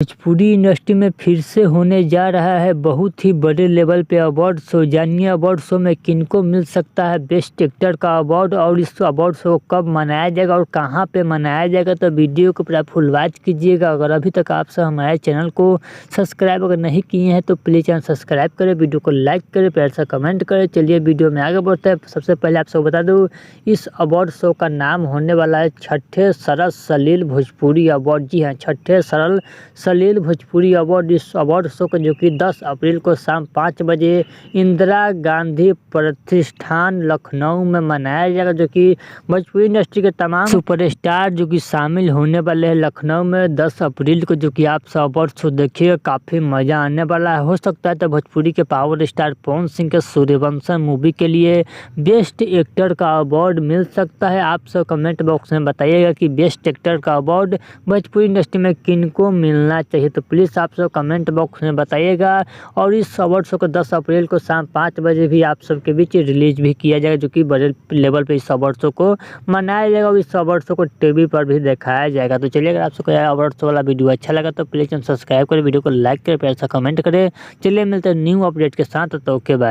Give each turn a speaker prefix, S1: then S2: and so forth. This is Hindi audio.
S1: भोजपुरी इंडस्ट्री में फिर से होने जा रहा है बहुत ही बड़े लेवल पे अवार्ड शो। जानिए अवार्ड शो में किनको मिल सकता है बेस्ट एक्टर का अवार्ड और इस अवार्ड शो कब मनाया जाएगा और कहां पे मनाया जाएगा। तो वीडियो को पूरा फुल वॉच कीजिएगा। अगर अभी तक आप सब हमारे चैनल को सब्सक्राइब अगर नहीं किए हैं तो प्लीज़ चैनल सब्सक्राइब करें, वीडियो को लाइक करें, प्यार से कमेंट करें। चलिए वीडियो में आगे बढ़ते हैं। सबसे पहले आप सबको बता दूँ, इस अवार्ड शो का नाम होने वाला है छठे सरस सलील भोजपुरी अवार्ड। जी हाँ, छठे सरल सलील भोजपुरी अवार्ड। इस अवार्ड शो को जो कि 10 अप्रैल को शाम 5 बजे इंदिरा गांधी प्रतिष्ठान लखनऊ में मनाया जाएगा। जो कि भोजपुरी इंडस्ट्री के तमाम सुपरस्टार जो कि शामिल होने वाले हैं लखनऊ में 10 अप्रैल को। जो कि आप सब अवार्ड शो देखिएगा, काफ़ी मज़ा आने वाला है। हो सकता है तो भोजपुरी के पावर स्टार पवन सिंह के सूर्यवंशम मूवी के लिए बेस्ट एक्टर का अवार्ड मिल सकता है। आप सब कमेंट बॉक्स में बताइएगा कि बेस्ट एक्टर का अवार्ड भोजपुरी इंडस्ट्री में किनको मिलना चाहिए। तो प्लीज़ आप सब कमेंट बॉक्स में बताइएगा। और इस अवार्ड शो को 10 अप्रैल को शाम 5 बजे भी आप सबके बीच रिलीज भी किया जाएगा। जो कि बड़े लेवल पे इस अवार्ड शो को मनाया जाएगा और इस अवार्ड शो को टीवी पर भी दिखाया जाएगा। तो चलिए, अगर आप सबको अवार्ड शो वाला वीडियो अच्छा लगा तो प्लीज़ सब्सक्राइब करें, वीडियो को लाइक करें, प्यार से कमेंट करें। चलिए मिलते हैं न्यू अपडेट के साथ। तो ओके बाय।